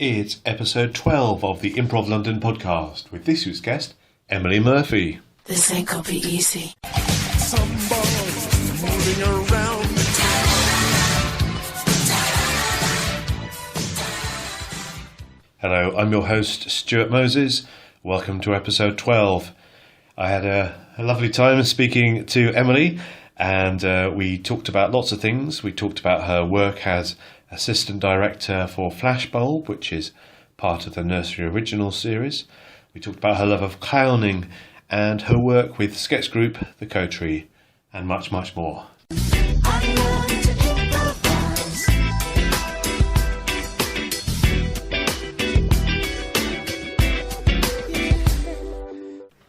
It's episode 12 of the Improv London podcast with this week's guest, Emily Murphy. This ain't gonna be easy. Some balls moving around. Hello, I'm your host, Stuart Moses. Welcome to episode 12. I had a lovely time speaking to Emily, and we talked about lots of things. We talked about her work as assistant director for Flashbulb, which is part of the Nursery original series. We talked about her love of clowning and her work with sketch group The Coaterie, and much, much more.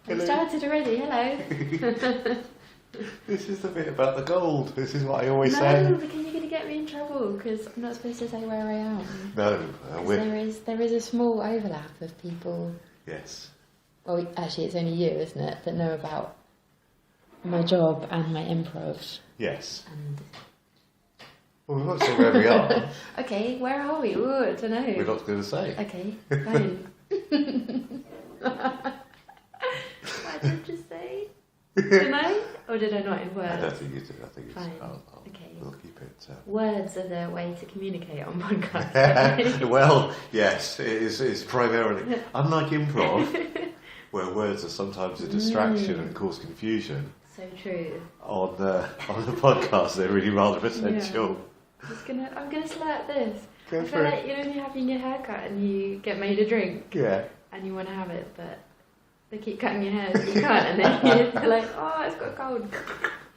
We started already, hello. This is the bit about the gold. This is what I always say. No, because you're going to get me in trouble, because I'm not supposed to say where I am. No, there is a small overlap of people. Yes. Well, actually, it's only you, isn't it, that know about my job and my improv. Yes. And... Well, we're not saying where we are. Okay, where are we? Ooh, I don't know. We're not going to say. Okay, fine. What did you just say? Did I? Or did I not in words? I don't think you did. I think it's fine. Okay. We'll keep it. Words are the way to communicate on podcasts. Well, yes, it is primarily. Unlike improv, where words are sometimes a distraction and cause confusion. So true. On the podcast, they're really rather essential. Yeah. I'm gonna slurp this. Go I for feel it. like, you know, when you're having your haircut and you get made a drink. Yeah. And you want to have it, but they keep cutting your hair, so you can't, and then you're like, oh, it's got a cold.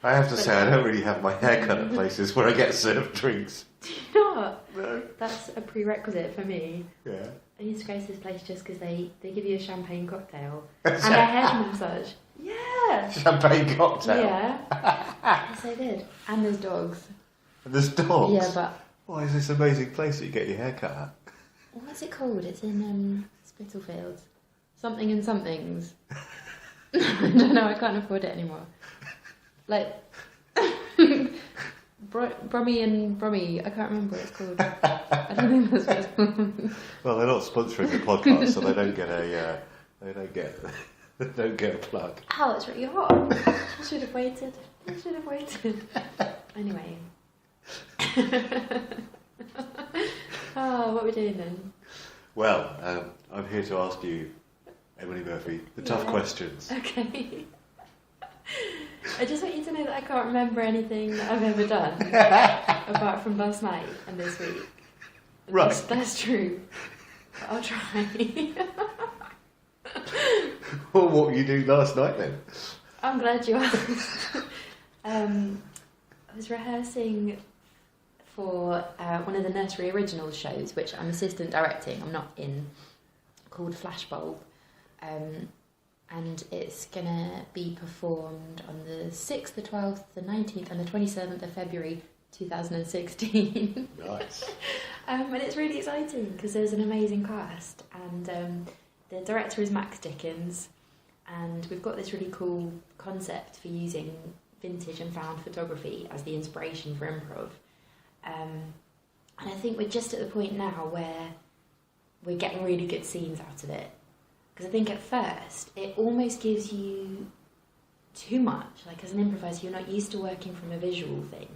I have to say, I don't really have my hair cut at places where I get served drinks. Do you not? No. That's a prerequisite for me. Yeah. I used to go to this place just because they give you a champagne cocktail and a hair massage. Yeah. Champagne cocktail? Yeah. Yes, I did. And there's dogs. And there's dogs? Yeah, but... Why is this amazing place that you get your hair cut at? What's it called? It's in Spitalfields. Something and somethings. I don't know, I can't afford it anymore. Like... Brummy and Brummy, I can't remember what it's called. I don't think that's what it's called. Well, they're not sponsoring the podcast, so they don't get a plug. Oh, it's really hot. I should have waited. Anyway. Oh, what are we doing then? Well, I'm here to ask you, Emily Murphy, the tough questions. Okay. I just want you to know that I can't remember anything that I've ever done apart from last night and this week. Right. That's true. But I'll try. Well, what were you doing last night then? I'm glad you asked. I was rehearsing for one of the Nursery original shows, which I'm assistant directing, I'm not in, called Flashbulb. And it's going to be performed on the 6th, the 12th, the 19th and the 27th of February 2016. Nice. And it's really exciting because there's an amazing cast, and the director is Dickins, and we've got this really cool concept for using vintage and found photography as the inspiration for improv. And I think we're just at the point now where we're getting really good scenes out of it. Because I think at first, it almost gives you too much. Like, as an improviser, you're not used to working from a visual thing.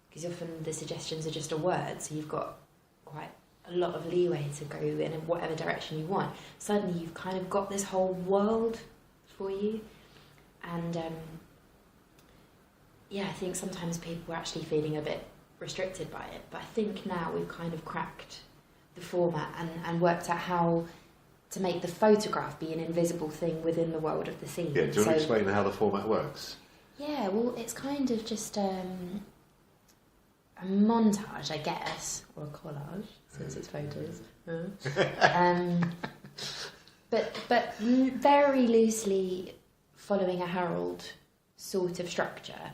Because often the suggestions are just a word, so you've got quite a lot of leeway to go in whatever direction you want. Suddenly, you've kind of got this whole world for you. And, I think sometimes people are actually feeling a bit restricted by it. But I think now we've kind of cracked the format and worked out how to make the photograph be an invisible thing within the world of the scene. Yeah, do you want to explain how the format works? Yeah, well, it's kind of just a montage, I guess, or a collage, since it's photos. But very loosely following a Herald sort of structure,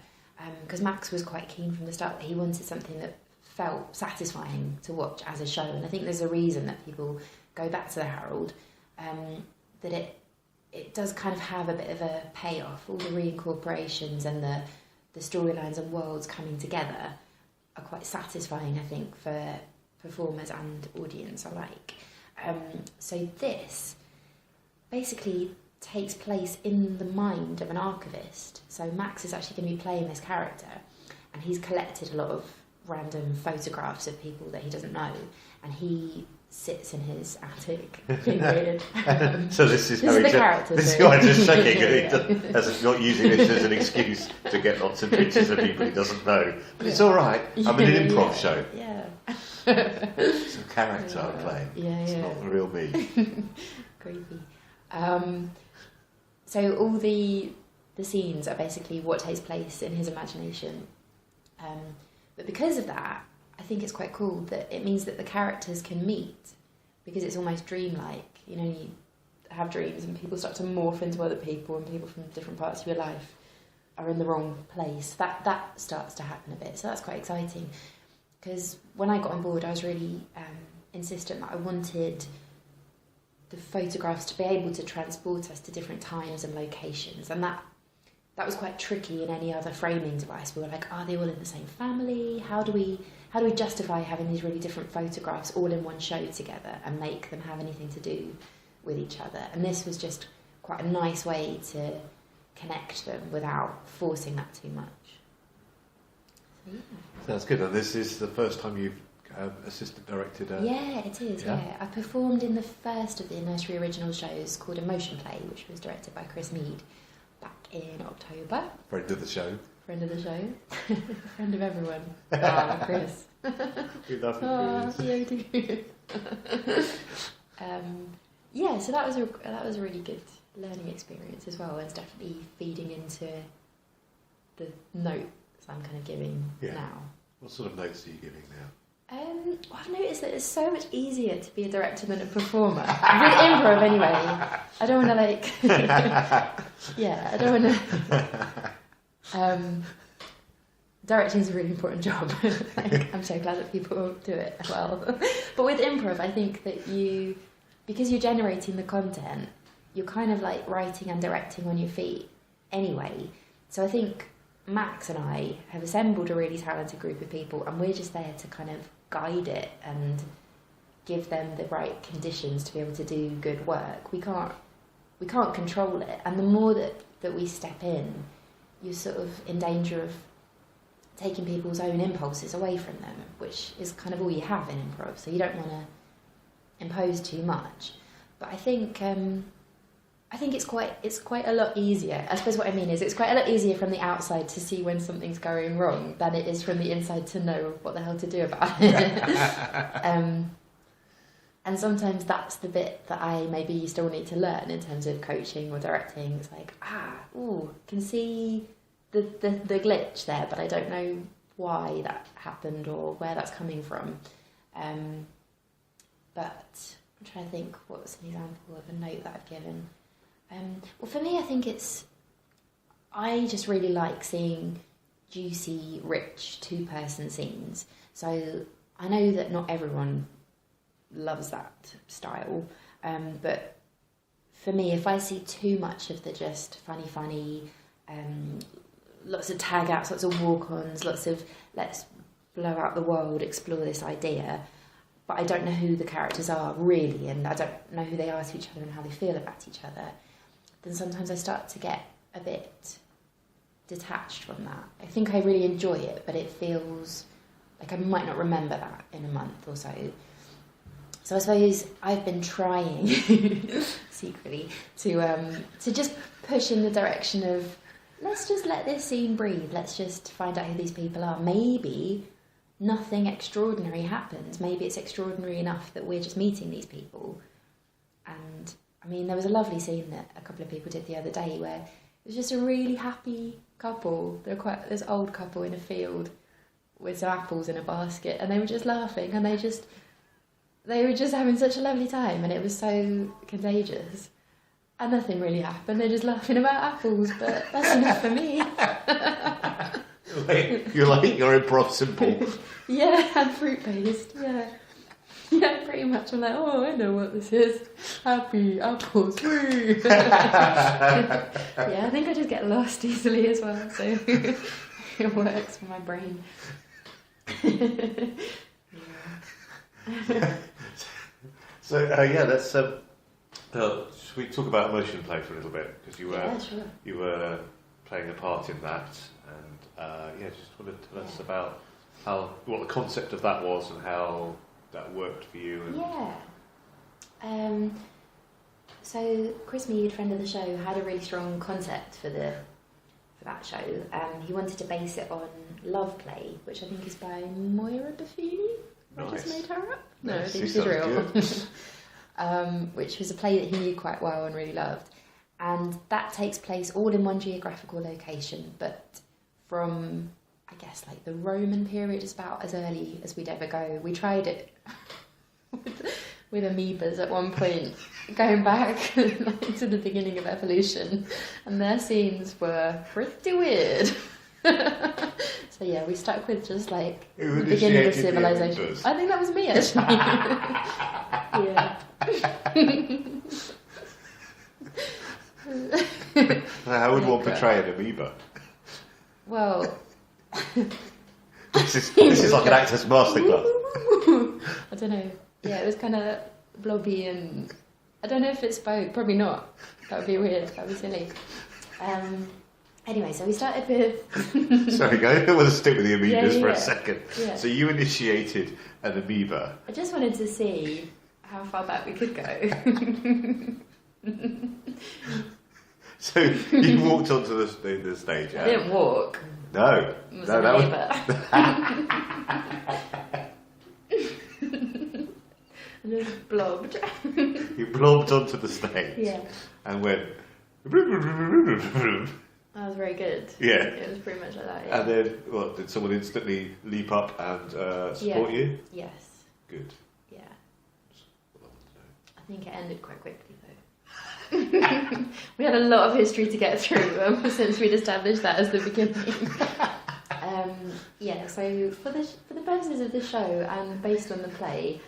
because Max was quite keen from the start that he wanted something that felt satisfying to watch as a show, and I think there's a reason that people go back to the Herald, that it does kind of have a bit of a payoff. All the reincorporations and the storylines and worlds coming together are quite satisfying, I think, for performers and audience alike. So this basically takes place in the mind of an archivist. So Max is actually going to be playing this character, and he's collected a lot of random photographs of people that he doesn't know, and he sits in his attic being weird. So this is the character. This is why I'm just checking. As not using this as an excuse to get lots of pictures of people he doesn't know. But it's all right. I'm in an improv show. Yeah. It's a character I'm playing. It's not the real me. Creepy. So all the scenes are basically what takes place in his imagination. But because of that, I think it's quite cool that it means that the characters can meet, because it's almost dreamlike. You know, you have dreams and people start to morph into other people, and people from different parts of your life are in the wrong place. That starts to happen a bit, so that's quite exciting. Because when I got on board, I was really insistent that I wanted the photographs to be able to transport us to different times and locations, and that was quite tricky in any other framing device. We were like, are they all in the same family? How do we justify having these really different photographs all in one show together and make them have anything to do with each other? And this was just quite a nice way to connect them without forcing that too much. So, yeah. Sounds good. And this is the first time you've assistant directed Yeah, it is, yeah. I performed in the first of the Nursery original shows called A Motion Play, which was directed by Chris Mead back in October. Friend of the show. Friend of the show. Friend of everyone. Chris. We love you, yeah, we do. So that was a really good learning experience as well. It's definitely feeding into the notes I'm kind of giving now. What sort of notes are you giving now? I've noticed that it's so much easier to be a director than a performer. With improv, anyway. I don't want to I don't want to. Directing is a really important job. I'm so glad that people do it well. But with improv, I think that because you're generating the content, you're kind of like writing and directing on your feet anyway. So I think Max and I have assembled a really talented group of people, and we're just there to kind of guide it and give them the right conditions to be able to do good work. We can't control it, and the more that we step in, you're sort of in danger of taking people's own impulses away from them, which is kind of all you have in improv, so you don't want to impose too much. But I think it's quite a lot easier. I suppose what I mean is it's quite a lot easier from the outside to see when something's going wrong than it is from the inside to know what the hell to do about it. And sometimes that's the bit that I maybe still need to learn in terms of coaching or directing. It's like, can see the glitch there, but I don't know why that happened or where that's coming from. But I'm trying to think what's an example of a note that I've given. Well, for me, I think I just really like seeing juicy, rich, two-person scenes. So I know that not everyone loves that style, but for me, if I see too much of the just funny, lots of tag-outs, lots of walk-ons, lots of let's blow out the world, explore this idea, but I don't know who the characters are really, and I don't know who they are to each other and how they feel about each other, then sometimes I start to get a bit detached from that. I think I really enjoy it, but it feels like I might not remember that in a month or so. So I suppose I've been trying secretly to just push in the direction of let's just let this scene breathe. Let's just find out who these people are. Maybe nothing extraordinary happens. Maybe it's extraordinary enough that we're just meeting these people. And I mean, there was a lovely scene that a couple of people did the other day where it was just a really happy couple. They're quite this old couple in a field with some apples in a basket, and they were just laughing, and they were just having such a lovely time, and it was so contagious. And nothing really happened. They're just laughing about apples, but that's enough for me. You like your improv simple. Yeah, and fruit-based, yeah. Yeah, pretty much. I'm like, I know what this is. Happy apples. Woo! Yeah, I think I just get lost easily as well, so it works for my brain. Yeah. So let's. Should we talk about emotion play for a little bit? Because Sure. you were playing a part in that, and just want to tell us about what the concept of that was and how that worked for you. And So Chris Mead, friend of the show, had a really strong concept for that show. He wanted to base it on Love Play, which I think is by Moira Buffini. I just made her up. No, I think she's real. Which was a play that he knew quite well and really loved. And that takes place all in one geographical location, but from, I guess, like the Roman period is about as early as we'd ever go. We tried it with amoebas at one point, going back to the beginning of evolution, and their scenes were pretty weird. So yeah, we stuck with just like the beginning of civilization. I think that was me actually. How would one portray an amoeba? Well, this is like an actor's masterclass. I don't know. Yeah, it was kind of blobby, and I don't know if it spoke. Probably not. That would be weird. That would be silly. Anyway, so we started with. Sorry, guys. I want to stick with the amoebas for a second. Yeah. So you initiated an amoeba. I just wanted to see how far back we could go. So you walked onto the stage. I didn't walk. No, It was no, an that amoeba. And then blobbed. You blobbed onto the stage. Yeah. And went. That was very good. Yeah. It was pretty much like that. Yeah. And then, did someone instantly leap up and support you? Yes. Good. Yeah. I think it ended quite quickly though. We had a lot of history to get through since we'd established that as the beginning. So for the purposes of the show and based on the play,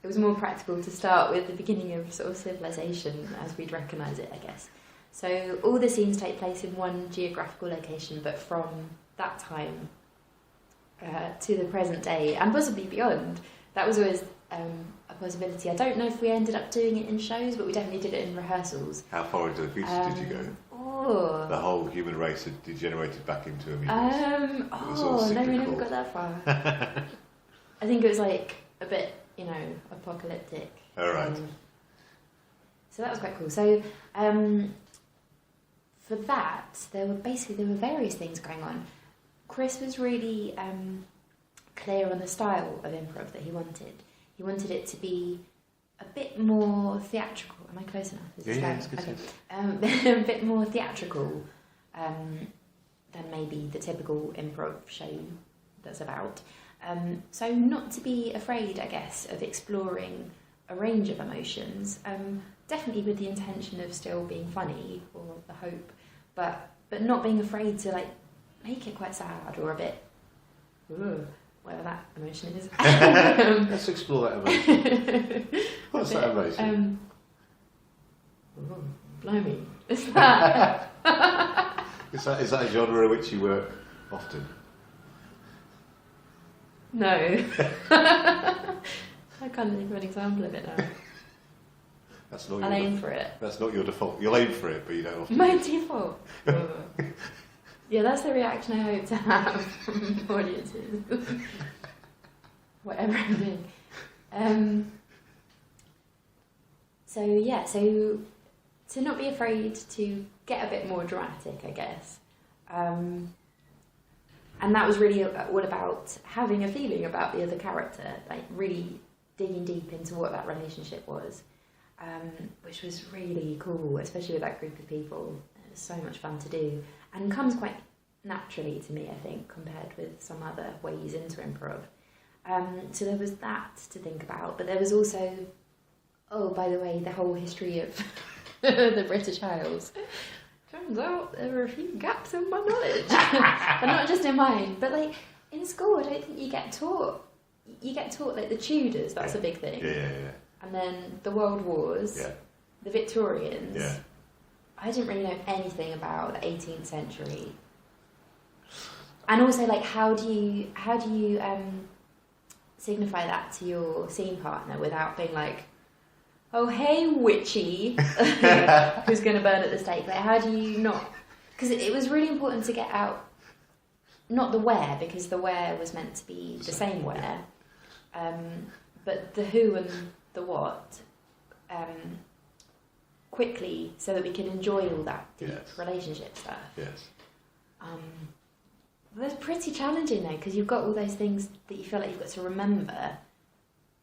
it was more practical to start with the beginning of sort of civilization as we'd recognise it, I guess. So all the scenes take place in one geographical location, but from that time to the present day, and possibly beyond. That was always a possibility. I don't know if we ended up doing it in shows, but we definitely did it in rehearsals. How far into the future did you go? The whole human race had degenerated back into amoebas. No, we never got that far. I think it was like a bit, apocalyptic. All right. So that was quite cool. So for that, there were various things going on. Chris was really clear on the style of improv that he wanted. He wanted it to be a bit more theatrical. Am I close enough? It's good. Okay. A bit more theatrical than maybe the typical improv show that's about. So not to be afraid, I guess, of exploring a range of emotions. Definitely with the intention of still being funny, or the hope, but not being afraid to make it quite sad or a bit, whatever that emotion is. Let's explore that emotion. What's that emotion? Blimey, is that? Is that a genre in which you work often? No. I can't think of an example of it now. I'll aim for it. That's not your default. You'll aim for it, but you don't often. My default. Yeah, that's the reaction I hope to have from audiences. Whatever I'm doing. So to not be afraid to get a bit more dramatic, I guess. And that was really all about having a feeling about the other character, really digging deep into what that relationship was, which was really cool, especially with that group of people. It was so much fun to do, and comes quite naturally to me, I think, compared with some other ways into improv. So there was that to think about, but there was also, by the way, the whole history of the British Isles. Turns out there were a few gaps in my knowledge, but not just in mine. But in school, I don't think you get taught. You get taught the Tudors. That's a big thing. Yeah. And then the World Wars, the Victorians. Yeah. I didn't really know anything about the 18th century. And also, how do you signify that to your scene partner without being like, oh, hey, witchy, who's going to burn at the stake? Like, how do you not... Because it was really important to get out, not the where, because the where was meant to be the same where, but the who and the what, quickly, so that we can enjoy all that deep relationship stuff. Yes. That's pretty challenging though, because you've got all those things that you feel like you've got to remember,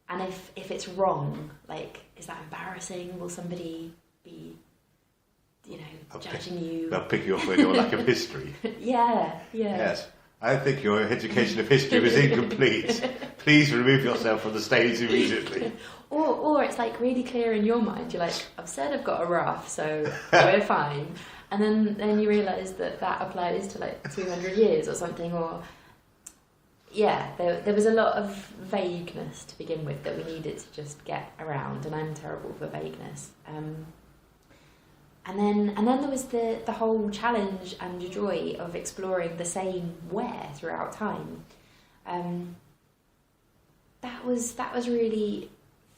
and if it's wrong, like, is that embarrassing? Will somebody be, judging you? They'll pick you up on your lack of history. Yeah. Yes. I think your education of history was incomplete. Please remove yourself from the stage immediately. Or it's like really clear in your mind. You're like, I've said I've got a rough, so we're fine. And then you realise that applies to like 200 years or something. Or there was a lot of vagueness to begin with that we needed to just get around, and I'm terrible for vagueness. And then there was the whole challenge and joy of exploring the same where throughout time. That was really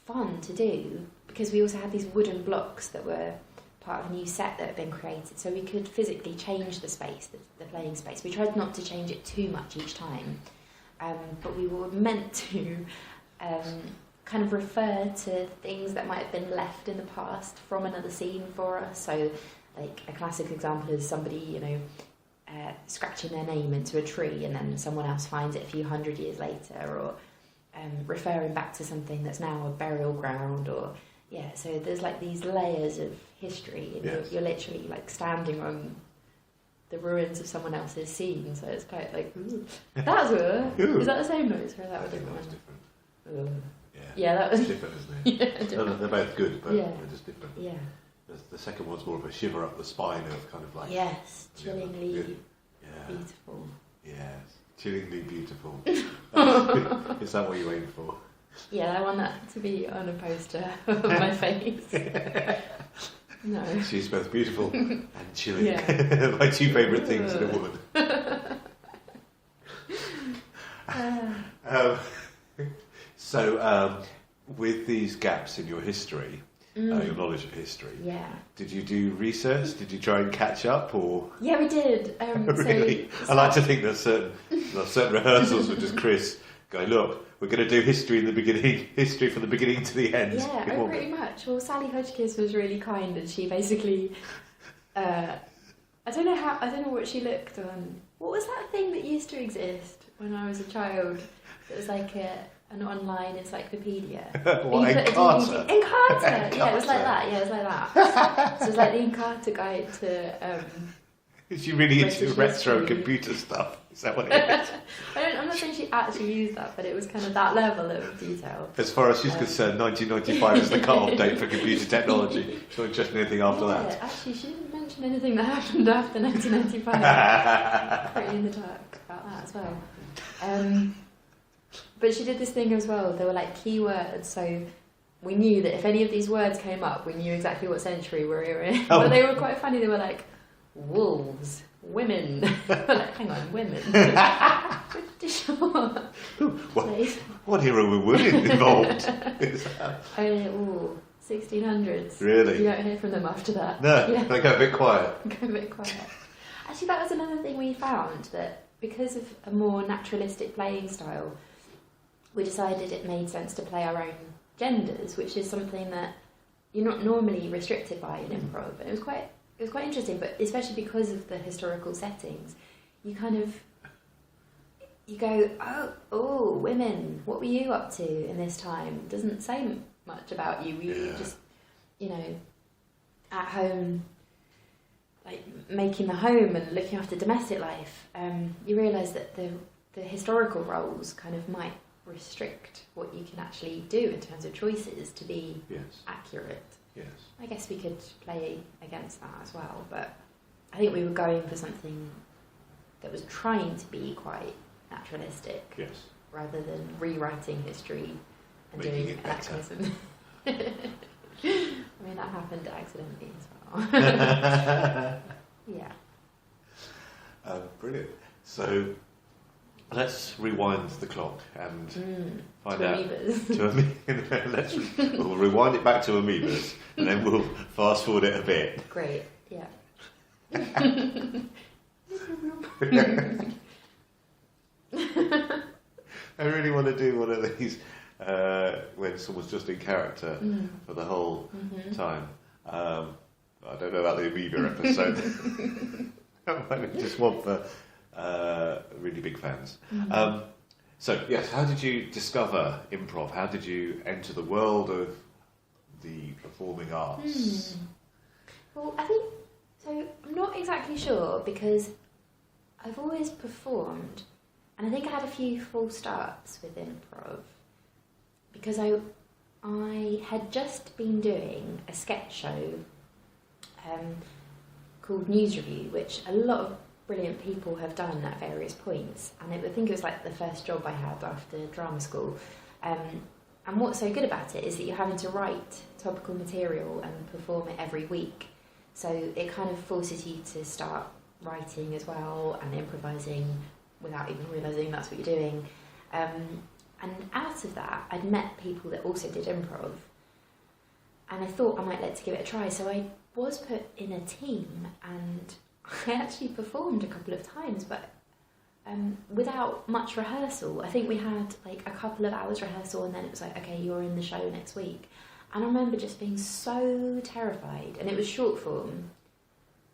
fun to do, because we also had these wooden blocks that were part of a new set that had been created, so we could physically change the space, the playing space. We tried not to change it too much each time, but we were meant to kind of refer to things that might have been left in the past from another scene for us. So, like, a classic example is somebody, scratching their name into a tree, and then someone else finds it a few hundred years later, or referring back to something that's now a burial ground, or so there's like these layers of history, and you're literally like standing on the ruins of someone else's scene, so it's quite like, ooh, that's is that the same noise, or is that a different one? Yeah, that was different, isn't it? Yeah, they're both good, but Yeah. they're just different. Yeah. The second one's more of a shiver up the spine of kind of like... Yes, chillingly beautiful. Yes, chillingly beautiful. Is that what you aim for? Yeah, I want that to be on a poster of my face. No. She's both beautiful and chilling. Yeah. My two favourite things in a woman. So, with these gaps in your history, your knowledge of history, did you do research? Did you try and catch up, or? Yeah, we did. Really? I like to think that certain rehearsals were just Chris going, look, we're going to do history in the beginning, history from the beginning to the end. Yeah, pretty much. Well, Sally Hodgkiss was really kind, and she basically, I don't know what she looked on. What was that thing that used to exist when I was a child? It was like an online encyclopedia. What, Encarta? Encarta! Yeah, it was like that. So it was like the Encarta guide to... Is she really into retro computer stuff? Is that what it is? I'm not saying she actually used that, but it was kind of that level of detail. As far as she's concerned, 1995 is the cut-off date for computer technology. She's not interested in anything after that. Actually, she didn't mention anything that happened after 1995. Pretty in the dark about that as well. But she did this thing as well. There were like keywords, so we knew that if any of these words came up, we knew exactly what century we were in. Oh. But they were quite funny. They were like wolves, women. Like, hang on, women. What era were women involved? 1600s. Really? You don't hear from them after that. No, they go a bit quiet. Actually, that was another thing we found, that because of a more naturalistic playing style, we decided it made sense to play our own genders, which is something that you're not normally restricted by in improv. It was quite interesting, but especially because of the historical settings, you go, oh, women, what were you up to in this time? It doesn't say much about you. You just, at home, like making the home and looking after domestic life. You realise that the historical roles kind of might restrict what you can actually do in terms of choices to be accurate. Yes. I guess we could play against that as well, but I think we were going for something that was trying to be quite naturalistic, rather than rewriting history and making doing it better. anachronism. I mean, that happened accidentally as well. Yeah. Brilliant. So, let's rewind the clock and find out. We'll rewind it back to amoebas, and then we'll fast forward it a bit. Great, yeah. I really want to do one of these when someone's just in character for the whole time. I don't know about the amoeba episode. Just one for really big fans. So, yes, how did you discover improv? How did you enter the world of the performing arts? Well, I think, so I'm not exactly sure because I've always performed, and I think I had a few false starts with improv because I had just been doing a sketch show called Nursery, which a lot of brilliant people have done at various points, and I think it was like the first job I had after drama school. And what's so good about it is that you're having to write topical material and perform it every week, so it kind of forces you to start writing as well and improvising without even realising that's what you're doing. And out of that, I'd met people that also did improv, and I thought I might like to give it a try, so I was put in a team, and I actually performed a couple of times, but without much rehearsal. I think we had like a couple of hours rehearsal, and then it was like, okay, you're in the show next week. And I remember just being so terrified, and it was short form,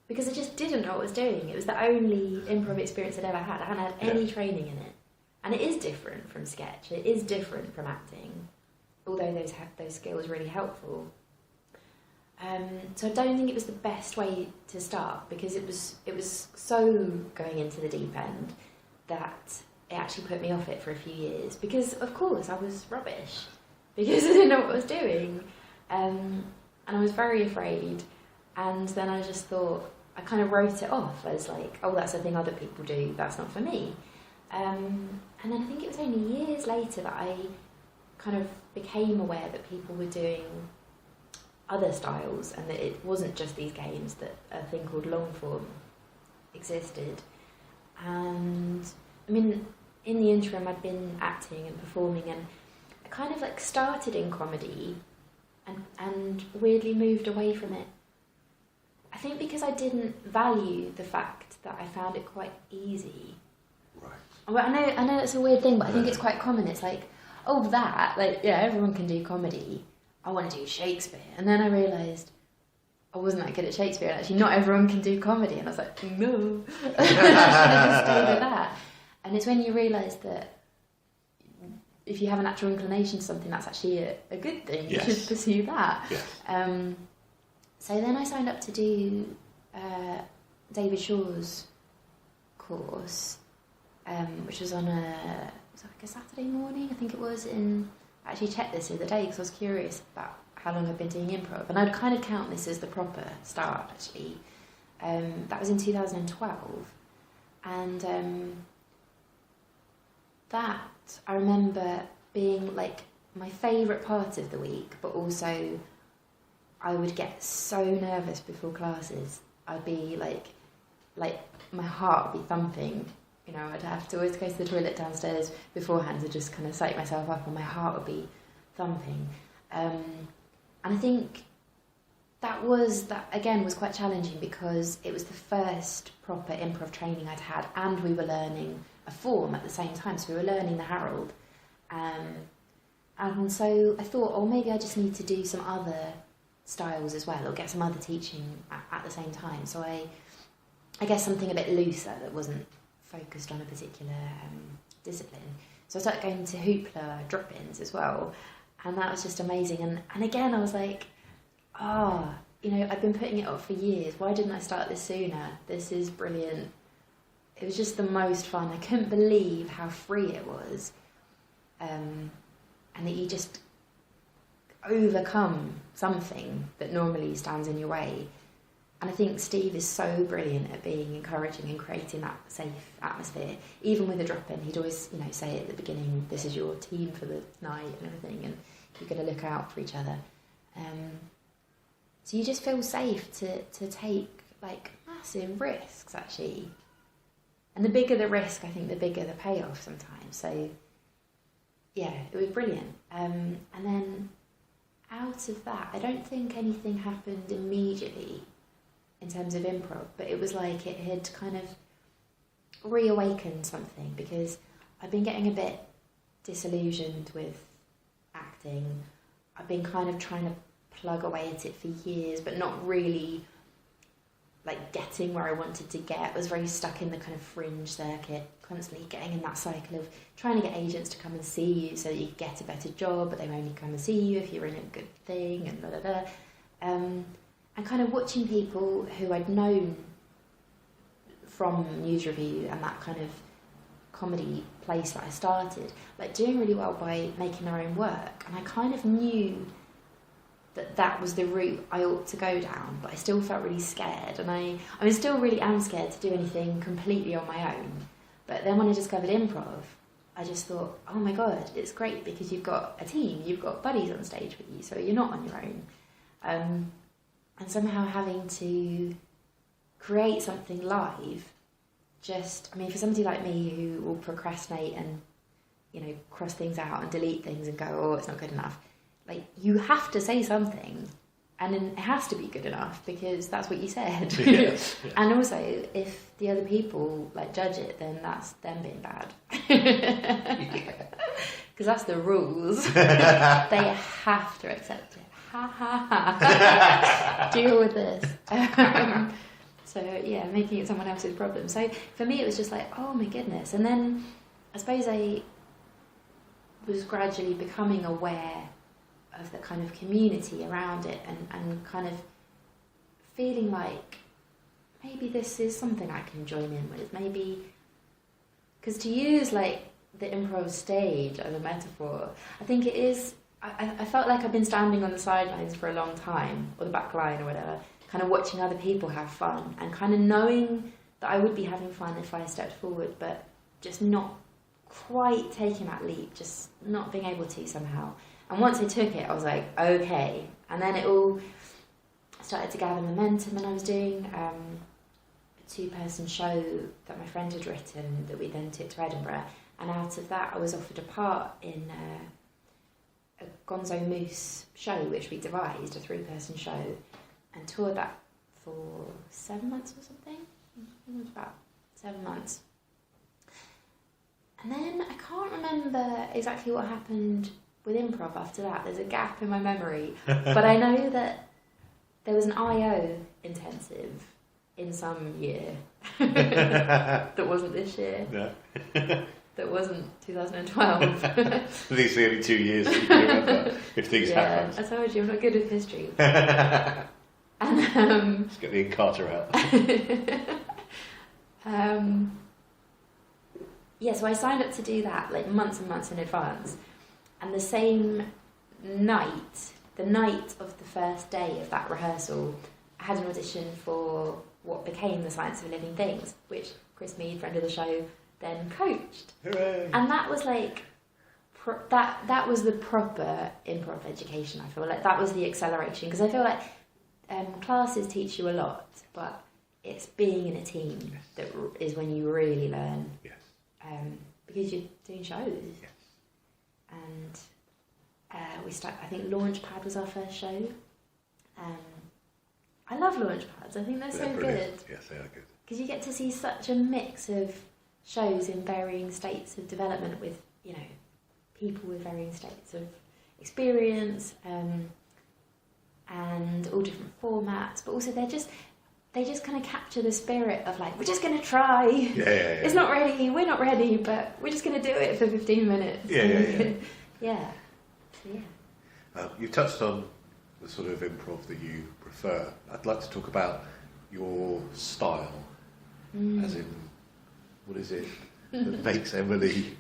because I just didn't know what I was doing. It was the only improv experience I'd ever had. I hadn't had any training in it. And it is different from sketch, it is different from acting, although those skills really helpful. So I don't think it was the best way to start, because it was so going into the deep end that it actually put me off it for a few years, because of course I was rubbish, because I didn't know what I was doing, and I was very afraid. And then I just thought, I kind of wrote it off as like, oh, that's a thing other people do, that's not for me. And then I think it was only years later that I kind of became aware that people were doing other styles, and that it wasn't just these games, that a thing called long form existed. And I mean, in the interim I'd been acting and performing, and I kind of like started in comedy and weirdly moved away from it. I think because I didn't value the fact that I found it quite easy. Right. Well, I know it's a weird thing, but I think it's quite common. It's like, oh, that, like, yeah, everyone can do comedy. I want to do Shakespeare. And then I realised I wasn't that good at Shakespeare, and actually not everyone can do comedy. And I was like, no. I should stay with that. And it's when you realise that if you have a natural inclination to something, that's actually a good thing. Yes. You should pursue that. Yes. So then I signed up to do David Shaw's course, which was on a Saturday morning, I think it was. I actually checked this the other day because I was curious about how long I'd been doing improv, and I'd kind of count this as the proper start, actually. That was in 2012, and that I remember being like my favourite part of the week, but also I would get so nervous before classes. I'd be like my heart would be thumping. You know, I'd have to always go to the toilet downstairs beforehand to just kind of psych myself up, and my heart would be thumping. And I think that again was quite challenging, because it was the first proper improv training I'd had, and we were learning a form at the same time. So we were learning the Herald. And so I thought, oh, maybe I just need to do some other styles as well, or get some other teaching at the same time. So I guess something a bit looser that wasn't focused on a particular discipline. So I started going to Hoopla drop-ins as well, and that was just amazing. And again, I was like, I've been putting it off for years. Why didn't I start this sooner? This is brilliant. It was just the most fun. I couldn't believe how free it was, and that you just overcome something that normally stands in your way. And I think Steve is so brilliant at being encouraging and creating that safe atmosphere. Even with a drop-in, he'd always, say at the beginning, this is your team for the night and everything, and you've got to look out for each other. So you just feel safe to take like massive risks, actually. And the bigger the risk, I think the bigger the payoff sometimes. So, yeah, it was brilliant. And then out of that, I don't think anything happened immediately in terms of improv, but it was like it had kind of reawakened something, because I've been getting a bit disillusioned with acting. I've been kind of trying to plug away at it for years, but not really like getting where I wanted to get. I was very stuck in the kind of fringe circuit, constantly getting in that cycle of trying to get agents to come and see you so that you get a better job, but they only come and see you if you're in a good thing, and and kind of watching people who I'd known from News Review and that kind of comedy place that I started, like doing really well by making their own work. And I kind of knew that that was the route I ought to go down, but I still felt really scared. And I still really am scared to do anything completely on my own. But then when I discovered improv, I just thought, oh my God, it's great because you've got a team, you've got buddies on stage with you, so you're not on your own. And somehow having to create something live, for somebody like me who will procrastinate and, cross things out and delete things and go, oh, it's not good enough. Like, you have to say something, and it has to be good enough because that's what you said. Yeah. And also, if the other people judge it, then that's them being bad. Because that's the rules. They have to accept it. Ha ha ha. Deal with this. So yeah, making it someone else's problem. So for me, it was just like, oh my goodness. And then I suppose I was gradually becoming aware of the kind of community around it, and kind of feeling like maybe this is something I can join in with. Maybe, because to use the improv stage as a metaphor, I think it is. I felt like I've been standing on the sidelines for a long time, or the back line or whatever, kind of watching other people have fun, and kind of knowing that I would be having fun if I stepped forward, but just not quite taking that leap, just not being able to somehow. And once I took it, I was like, okay. And then it all started to gather momentum, and I was doing a 2-person show that my friend had written that we then took to Edinburgh. And out of that, I was offered a part in a Gonzo Moose show, which we devised, a 3-person show, and toured that for 7 months or something. It was about 7 months. And then I can't remember exactly what happened with improv after that. There's a gap in my memory. But I know that there was an IO intensive in some year that wasn't this year. Yeah. That wasn't 2012. These are the only 2 years that you can remember if things happen. I told you, I'm not good with history. And, Let's get the Carter out. So I signed up to do that months and months in advance. And the same night, the night of the first day of that rehearsal, I had an audition for what became The Science of Living Things, which Chris Mead, friend of the show, then coached. Hooray! And that was that was the proper improv education. I feel like that was the acceleration, because I feel like classes teach you a lot, but it's being in a team that is when you really learn. Yes. Because you're doing shows. Yes. And I think Launchpad was our first show. I love Launchpads. I think they're so brilliant. good. Yes, they are good. Because you get to see such a mix of shows in varying states of development with, people with varying states of experience, and all different formats. But also they just kind of capture the spirit of we're just going to try. Yeah. It's not ready, we're not ready, but we're just going to do it for 15 minutes. Yeah. You touched on the sort of improv that you prefer. I'd like to talk about your style, as in, what is it that makes Emily?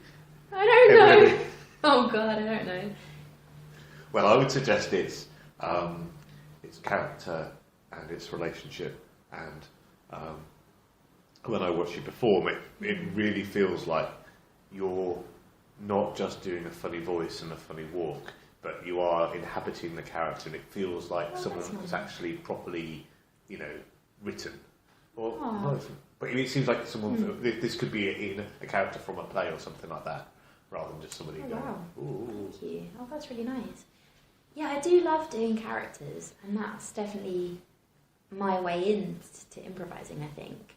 I don't know. Oh God, I don't know. Well, I would suggest it's character and its relationship, and when I watched you perform, it really feels like you're not just doing a funny voice and a funny walk, but you are inhabiting the character, and it feels like someone that's actually properly, written. Or, Aw. not if- but it seems like someone. This could be in a character from a play or something like that, rather than just somebody Oh, going. wow. Ooh. Thank you. Oh, that's really nice. Yeah, I do love doing characters, and that's definitely my way into improvising, I think.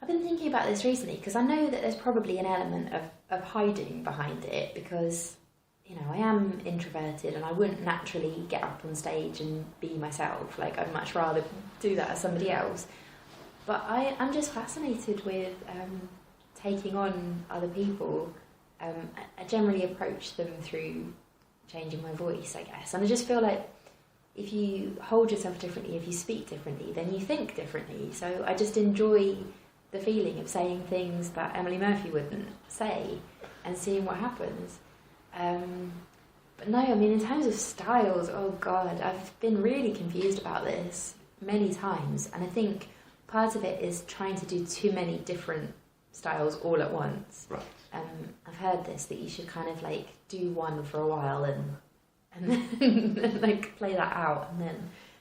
I've been thinking about this recently because I know that there's probably an element of hiding behind it because, you know, I am introverted and I wouldn't naturally get up on stage and be myself. Like, I'd much rather do that as somebody else. But I'm just fascinated with taking on other people. I generally approach them through changing my voice, I guess. And I just feel like if you hold yourself differently, if you speak differently, then you think differently. So I just enjoy the feeling of saying things that Emily Murphy wouldn't say and seeing what happens. But no, I mean, in terms of styles, oh God, I've been really confused about this many times. And I think part of it is trying to do too many different styles all at once. Right. I've heard this, that you should kind of like do one for a while and then like play that out and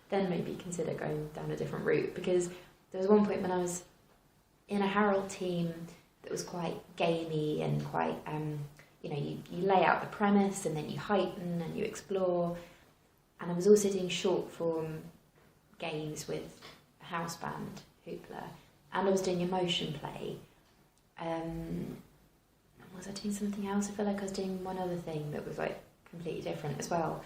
then maybe consider going down a different route. Because there was one point when I was in a Harold team that was quite gamey and quite, you know, you lay out the premise and then you heighten and you explore. And I was also doing short form games with a house band, Hoopla, and I was doing a motion play. Was I doing something else? I feel like I was doing one other thing that was like completely different as well.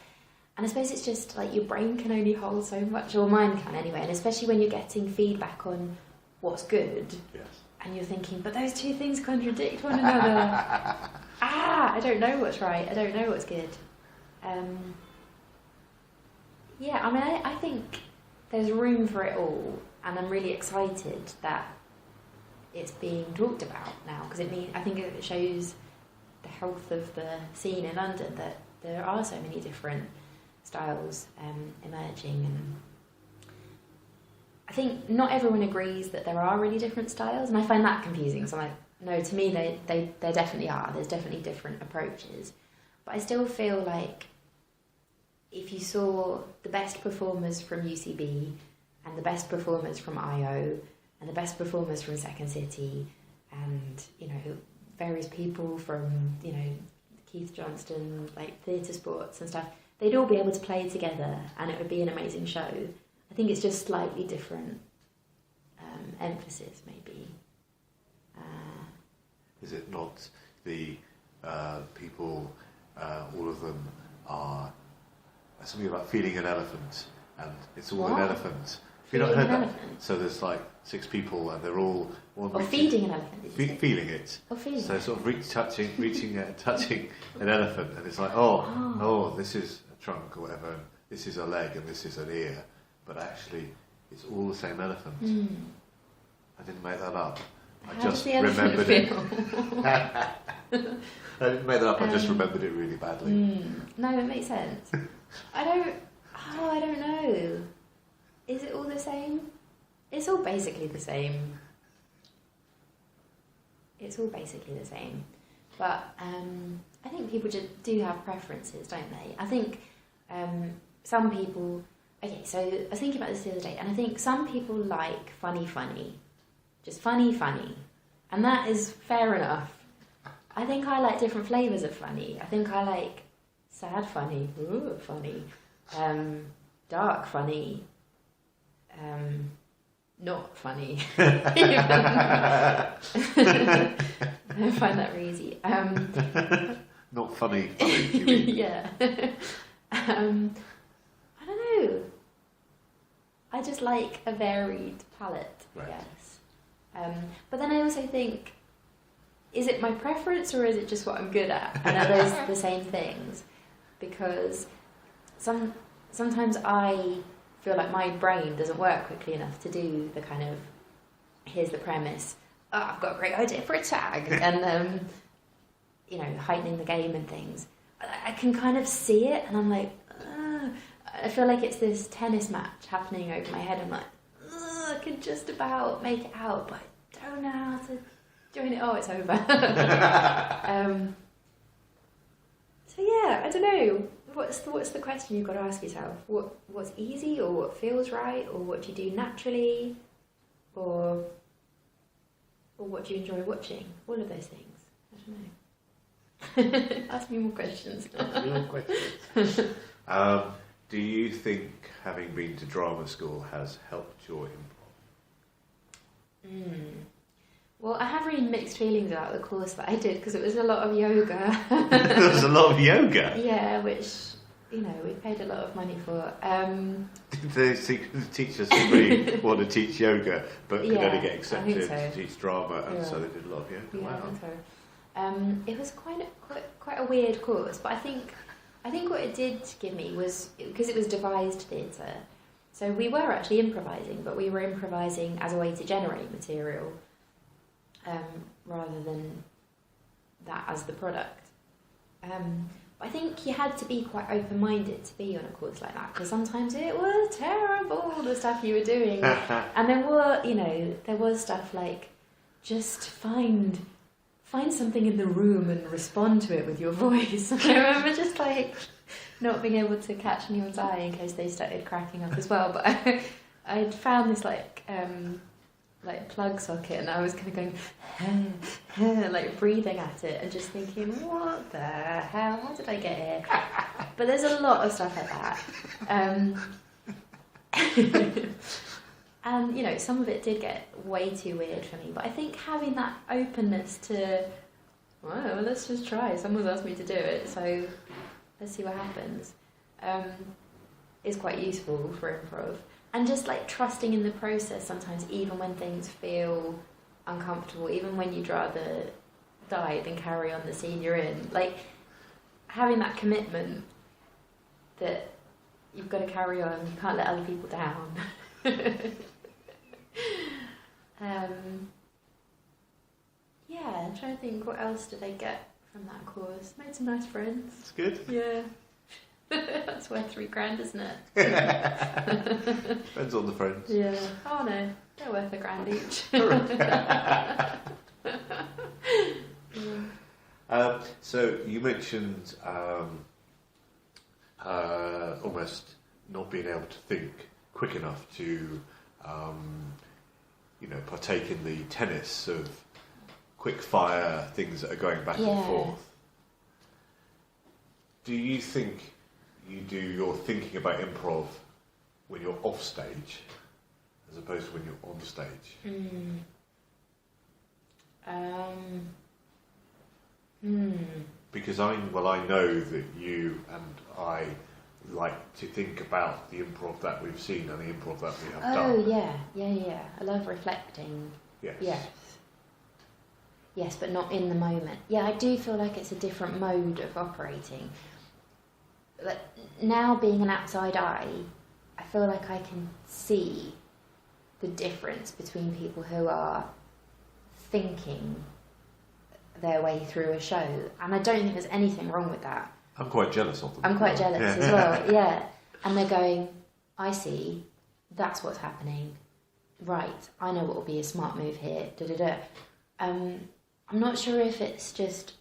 And I suppose it's just like your brain can only hold so much, or mine can anyway, and especially when you're getting feedback on what's good. Yes. And you're thinking, but those two things contradict one another. I don't know what's right. I don't know what's good. Yeah, I mean, I think there's room for it all, and I'm really excited that it's being talked about now, because I think it shows the health of the scene in London, that there are so many different styles emerging. And I think not everyone agrees that there are really different styles, and I find that confusing. So I'm like, no, to me they definitely are. There's definitely different approaches. But I still feel like if you saw the best performers from UCB and the best performers from IO and the best performers from Second City and, you know, various people from, you know, Keith Johnston, like theatre sports and stuff, they'd all be able to play together and it would be an amazing show. I think it's just slightly different emphasis, maybe. Is it not the people, all of them are something about feeding an elephant, and it's all an What? elephant. Have you not Feeding heard an that? elephant? So there's like 6 people, and they're all one Or reaching- feeding an elephant, did you say? feeling it. Or feeding So it. sort of touching an elephant, and it's like, Oh. oh, this is a trunk or whatever, and this is a leg, and this is an ear, but actually, it's all the same elephant. I didn't make that up. I How just does the elephant remembered it. feel? I didn't make that up. I just remembered it really badly. No, it makes sense. I don't know. Is it all the same? It's all basically the same. It's all basically the same. But I think people just do have preferences, don't they? I think some people... Okay, so I was thinking about this the other day, and I think some people like funny. Just funny. And that is fair enough. I think I like different flavours of funny. I think I like sad funny, ooh, funny, dark funny, not funny. I find that really easy. Not funny, you mean? Yeah. I don't know. I just like a varied palette, I Right. guess. But then I also think, is it my preference or is it just what I'm good at? And are those the same things? Because sometimes I feel like my brain doesn't work quickly enough to do the kind of, here's the premise, I've got a great idea for a tag, and you know, heightening the game and things. I can kind of see it, and I'm like, I feel like it's this tennis match happening over my head. I'm like, I can just about make it out, but I don't know how to join it. Oh, it's over. So yeah, I don't know. What's the question you've got to ask yourself? What's easy, or what feels right, or what do you do naturally? or what do you enjoy watching? All of those things. I don't know. Ask me more questions. Do you think having been to drama school has helped your improv? Well, I have really mixed feelings about the course that I did because it was a lot of yoga. There was a lot of yoga? Yeah, which, we paid a lot of money for. Did the teachers really want to teach yoga but could only get accepted to teach drama, and so they did a lot of yoga? Yeah, Wow. I think so. It was quite a weird course, but I think what it did give me was, because it was devised theatre, so we were actually improvising, but we were improvising as a way to generate material, rather than that as the product. But I think you had to be quite open-minded to be on a course like that, because sometimes it was terrible, the stuff you were doing. And there was stuff like, just find something in the room and respond to it with your voice. I remember just not being able to catch anyone's eye in case they started cracking up as well. But I'd found this plug socket, and I was kind of going like breathing at it and just thinking, what the hell? How did I get here? But there's a lot of stuff like that. And, some of it did get way too weird for me. But I think having that openness to, well, let's just try. Someone's asked me to do it, so let's see what happens, is quite useful for improv. And just, trusting in the process sometimes, even when things feel uncomfortable, even when you'd rather die than carry on the scene you're in. Having that commitment that you've got to carry on, you can't let other people down. I'm trying to think, what else did I get from that course? Made some nice friends. It's good. Yeah. That's worth $3,000, isn't it? Depends on the friends. Yeah. Oh no, they're worth $1,000 each. So you mentioned almost not being able to think quick enough to partake in the tennis of quick fire things that are going back and forth. Do you think you do your thinking about improv when you're off stage as opposed to when you're on stage? Because I know that you and I like to think about the improv that we've seen and the improv that we have done. Oh, yeah. I love reflecting. Yes, but not in the moment. Yeah, I do feel like it's a different mode of operating. But now being an outside eye, I feel like I can see the difference between people who are thinking their way through a show. And I don't think there's anything wrong with that. I'm quite jealous of them. I'm quite jealous as well, yeah. And they're going, I see, that's what's happening. Right, I know what will be a smart move here, da-da-da. I'm not sure if it's just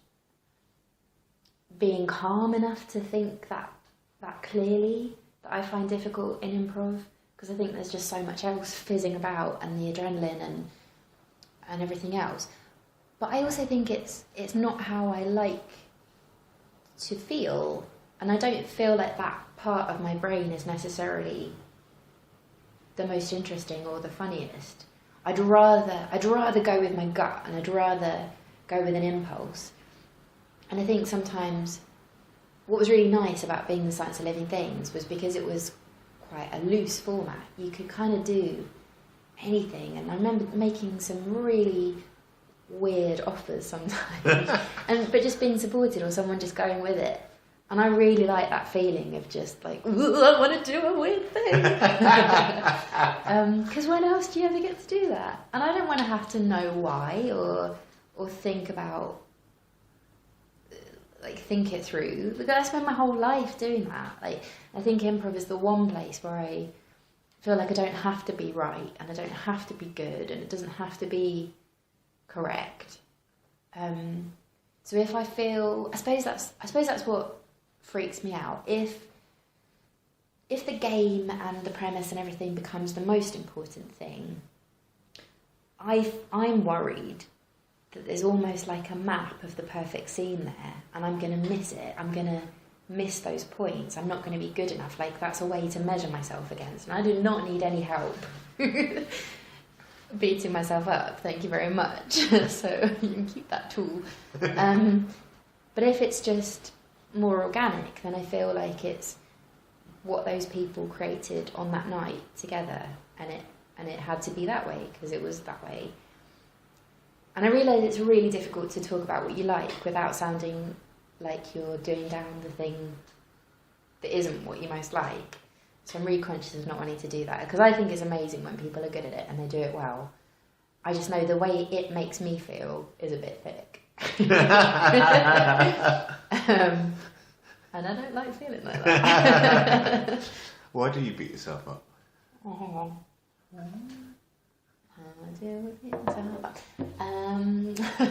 being calm enough to think that clearly that I find difficult in improv, because I think there's just so much else fizzing about, and the adrenaline and everything else. But I also think it's not how I like to feel, and I don't feel like that part of my brain is necessarily the most interesting or the funniest. I'd rather go with my gut, and I'd rather go with an impulse. And I think sometimes what was really nice about being the Science of Living Things was because it was quite a loose format. You could kind of do anything, and I remember making some really weird offers sometimes, but just being supported, or someone just going with it. And I really like that feeling of just I want to do a weird thing. Because when else do you ever get to do that? And I don't want to have to know why or think about, think it through. Because I spend my whole life doing that. I think improv is the one place where I feel like I don't have to be right, and I don't have to be good, and it doesn't have to be correct. So if I feel, I suppose that's what freaks me out. If the game and the premise and everything becomes the most important thing, I'm worried that there's almost like a map of the perfect scene there, and I'm going to miss it. I'm going to miss those points. I'm not going to be good enough. Like, that's a way to measure myself against, and I do not need any help beating myself up. Thank you very much. So you can keep that tool. But if it's just more organic, then I feel like it's what those people created on that night together, and it had to be that way because it was that way. And I realise it's really difficult to talk about what you like without sounding like you're doing down the thing that isn't what you most like. So I'm really conscious of not wanting to do that, because I think it's amazing when people are good at it and they do it well. I just know the way it makes me feel is a bit thick. And I don't like feeling like that. Why do you beat yourself up? How do I beat myself up?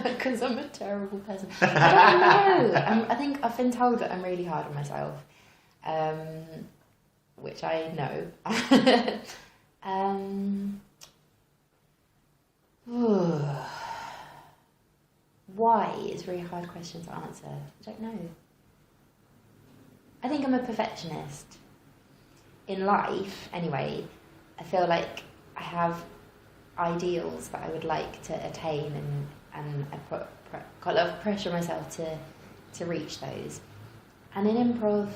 Because I'm a terrible person. I don't know. I think I've been told that I'm really hard on myself, which I know. Why is a really hard question to answer. I don't know. I think I'm a perfectionist. In life, anyway, I feel like I have ideals that I would like to attain, and I put quite a lot of pressure on myself to reach those. And in improv,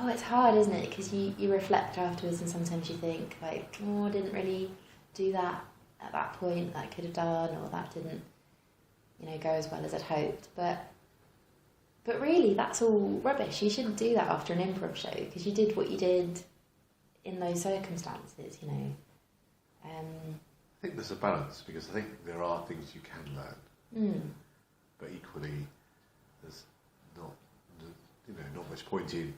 it's hard, isn't it? Because you reflect afterwards, and sometimes you think, like, I didn't really do that at that point, that I could have done, or that didn't, go as well as I'd hoped. But really, that's all rubbish. You shouldn't do that after an improv show, because you did what you did in those circumstances, I think there's a balance, because I think there are things you can learn, but equally there's not much point in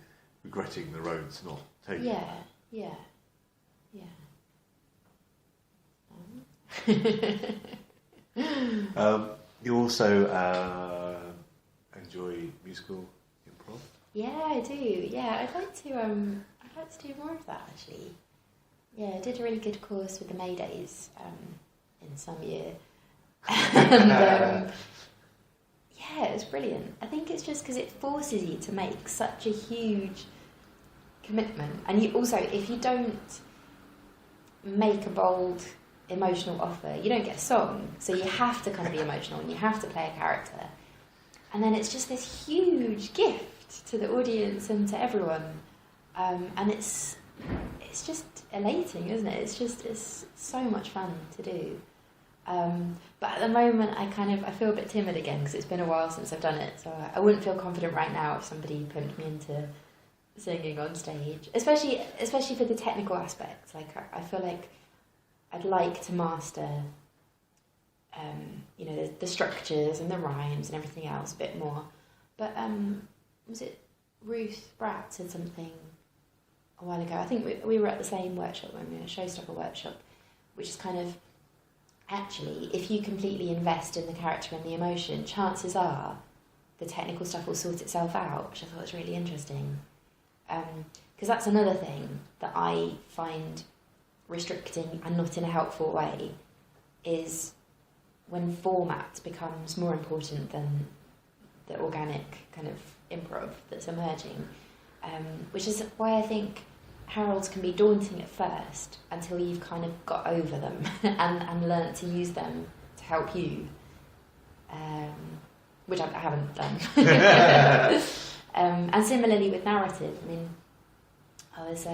regretting the roads not taken. Yeah. You also enjoy musical improv? Yeah, I do. Yeah, I'd like to do more of that, actually. Yeah, I did a really good course with the Maydays in some year. And yeah, it was brilliant. I think it's just because it forces you to make such a huge commitment. And you also, if you don't make a bold emotional offer, you don't get a song. So you have to kind of be emotional, and you have to play a character. And then it's just this huge gift to the audience and to everyone. And it's just elating, isn't it? It's so much fun to do. But at the moment, I feel a bit timid again, because it's been a while since I've done it. So I wouldn't feel confident right now if somebody put me into singing on stage, especially for the technical aspects. Like, I feel like I'd like to master, the structures and the rhymes and everything else a bit more. But was it Ruth Bratt said something a while ago? I think we were at the same workshop, when we were a Showstopper workshop, which is kind of, actually, if you completely invest in the character and the emotion, chances are the technical stuff will sort itself out, which I thought was really interesting. Because that's another thing that I find restricting, and not in a helpful way, is when format becomes more important than the organic kind of improv that's emerging, which is why I think Heralds can be daunting at first until you've kind of got over them and learnt to use them to help you, which I haven't done. And similarly with narrative, I mean, I was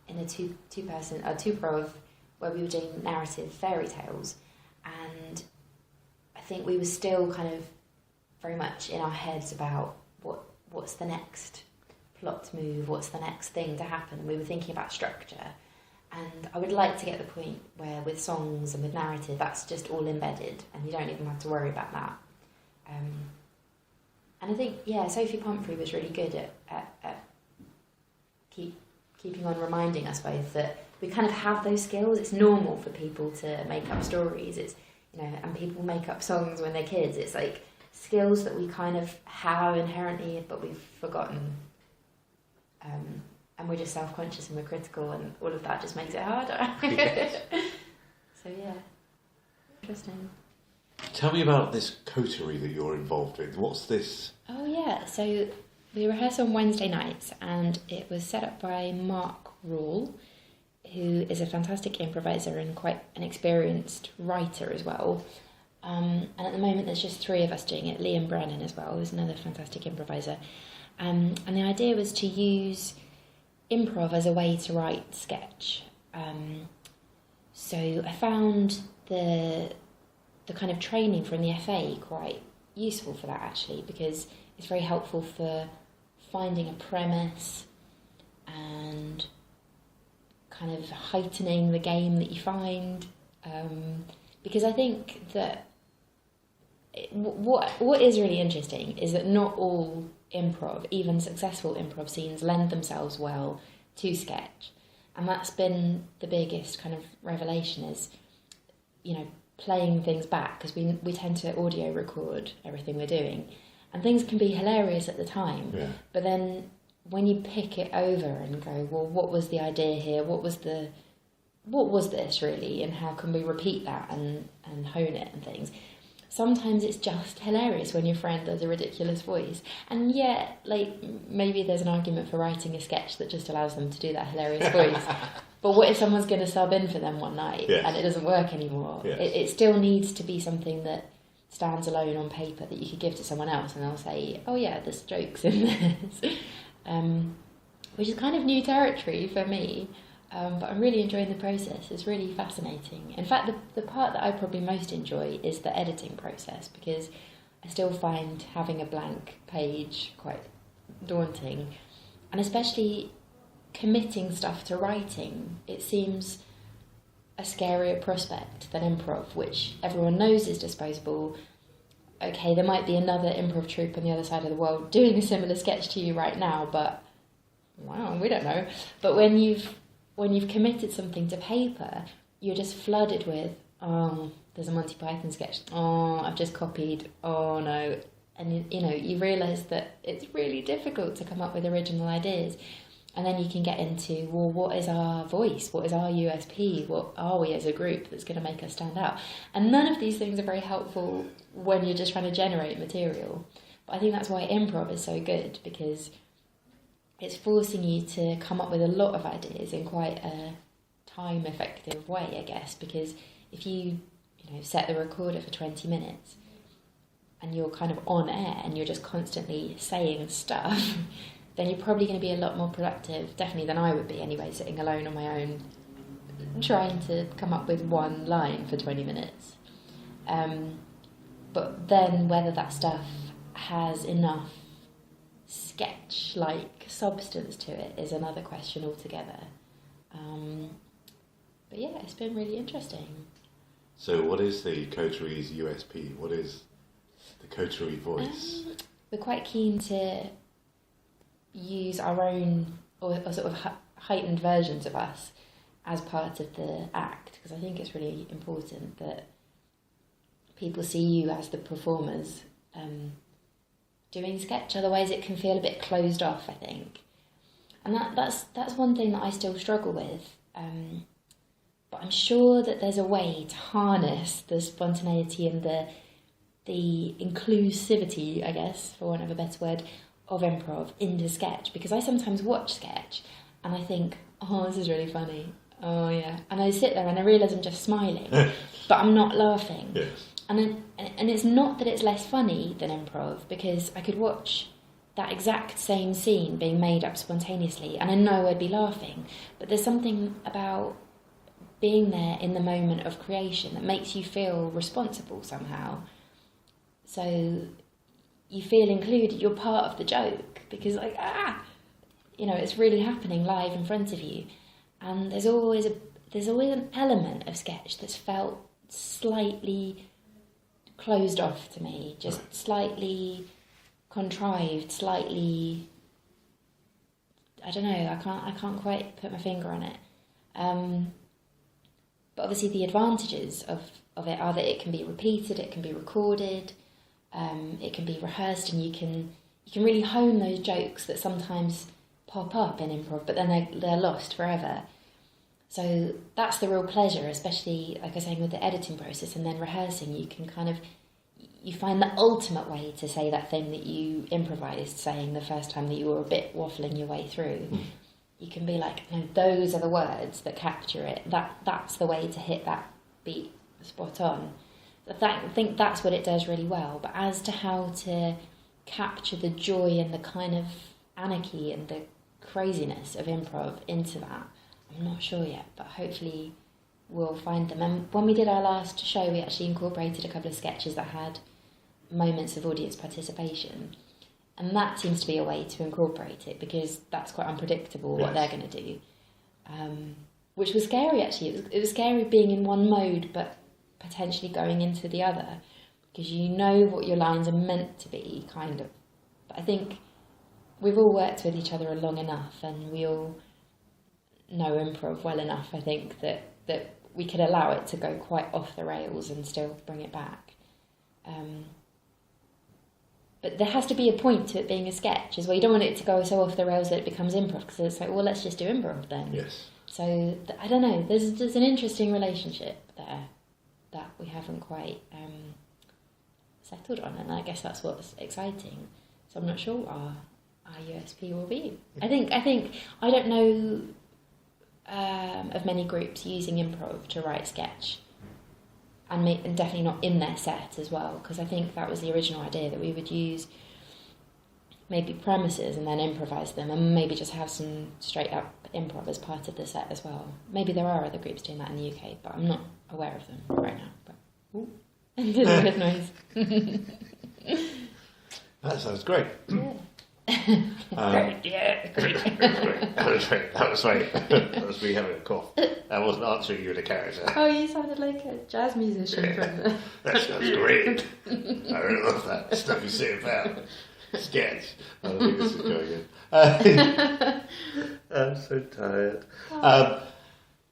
in a two-person improv where we were doing narrative fairy tales, and I think we were still kind of very much in our heads about what's the next plot move, what's the next thing to happen. We were thinking about structure, and I would like to get the point where with songs and with narrative, that's just all embedded and you don't even have to worry about that. And I think, Sophie Pomfrey was really good at keeping on reminding us both that we kind of have those skills. It's normal for people to make up stories. It's, and people make up songs when they're kids. It's like skills that we kind of have inherently, but we've forgotten. And we're just self-conscious and we're critical, and all of that just makes it harder. So Interesting. Tell me about this coterie that you're involved with. What's this? Oh yeah, so we rehearse on Wednesday nights, and it was set up by Mark Rule, who is a fantastic improviser and quite an experienced writer as well. And at the moment there's just 3 of us doing it. Liam Brennan as well, who's another fantastic improviser. And the idea was to use improv as a way to write sketch. So I found the kind of training from the FA quite useful for that, actually, because it's very helpful for finding a premise and kind of heightening the game that you find. Because I think that what is really interesting is that not all improv, even successful improv scenes, lend themselves well to sketch. And that's been the biggest kind of revelation is, playing things back, because we tend to audio record everything we're doing. And things can be hilarious at the time, but then when you pick it over and go, well, what was the idea here? What was this really? And how can we repeat that and hone it and things? Sometimes it's just hilarious when your friend does a ridiculous voice. And yet, maybe there's an argument for writing a sketch that just allows them to do that hilarious voice. But what if someone's going to sub in for them one night and it doesn't work anymore? Yes. It still needs to be something that stands alone on paper that you could give to someone else and they'll say, oh yeah, there's jokes in this. Which is kind of new territory for me. But I'm really enjoying the process. It's really fascinating. In fact, the part that I probably most enjoy is the editing process, because I still find having a blank page quite daunting. And especially committing stuff to writing, it seems a scarier prospect than improv, which everyone knows is disposable. Okay, there might be another improv troupe on the other side of the world doing a similar sketch to you right now, but wow, we don't know. But when you've committed something to paper, you're just flooded with, oh, there's a Monty Python sketch, oh, I've just copied, oh no. And you realise that it's really difficult to come up with original ideas. And then you can get into, well, what is our voice? What is our USP? What are we as a group that's going to make us stand out? And none of these things are very helpful when you're just trying to generate material. But I think that's why improv is so good, because it's forcing you to come up with a lot of ideas in quite a time-effective way, I guess, because if you set the recorder for 20 minutes and you're kind of on air and you're just constantly saying stuff, then you're probably going to be a lot more productive, definitely than I would be anyway, sitting alone on my own, trying to come up with one line for 20 minutes. But then whether that stuff has enough sketch-like substance to it is another question altogether. But yeah, it's been really interesting. So what is the Coaterie's USP? What is the Coaterie voice? We're quite keen to use our own or sort of heightened versions of us as part of the act, because I think it's really important that people see you as the performers doing sketch, otherwise it can feel a bit closed off, I think. And that's one thing that I still struggle with, but I'm sure that there's a way to harness the spontaneity and the inclusivity, I guess, for want of a better word, of improv into sketch, because I sometimes watch sketch and I think, oh, this is really funny, oh yeah, and I sit there and I realise I'm just smiling, but I'm not laughing. Yes. And it's not that it's less funny than improv, because I could watch that exact same scene being made up spontaneously and I know I'd be laughing, but there's something about being there in the moment of creation that makes you feel responsible somehow. So you feel included, you're part of the joke, because it's really happening live in front of you. And there's always an element of sketch that's felt slightly closed off to me, just slightly contrived, slightly, I don't know, I can't quite put my finger on it. But obviously the advantages of it are that it can be repeated, it can be recorded, it can be rehearsed, and you can really hone those jokes that sometimes pop up in improv, but then they're lost forever. So that's the real pleasure, especially, like I was saying, with the editing process and then rehearsing. You can you find the ultimate way to say that thing that you improvised saying the first time that you were a bit waffling your way through. You can be like, no, those are the words that capture it. That's the way to hit that beat spot on. I think that's what it does really well. But as to how to capture the joy and the kind of anarchy and the craziness of improv into that, I'm not sure yet, but hopefully we'll find them. And when we did our last show, we actually incorporated a couple of sketches that had moments of audience participation. And that seems to be a way to incorporate it, because that's quite unpredictable what they're going to do. Which was scary, actually. It was scary being in one mode, but potentially going into the other, because you know what your lines are meant to be, kind of. But I think we've all worked with each other long enough, and we all know improv well enough, I think, that we could allow it to go quite off the rails and still bring it back. But there has to be a point to it being a sketch as well. You don't want it to go so off the rails that it becomes improv, because it's like, well, let's just do improv then. Yes. So, I don't know, there's an interesting relationship there that we haven't quite settled on, and I guess that's what's exciting. So I'm not sure what our USP will be. I think I don't know of many groups using improv to write sketch, and definitely not in their set as well, because I think that was the original idea, that we would use maybe premises and then improvise them, and maybe just have some straight up improv as part of the set as well. Maybe there are other groups doing that in the UK, but I'm not aware of them right now. But and did a bit of noise. That sounds great. Yeah. Great, yeah, great. That was great. That was me having a cough. I wasn't answering you in a character. Oh, you sounded like a jazz musician from the... That sounds great. I really love that stuff you say about sketch. I don't think this is going in. I'm so tired.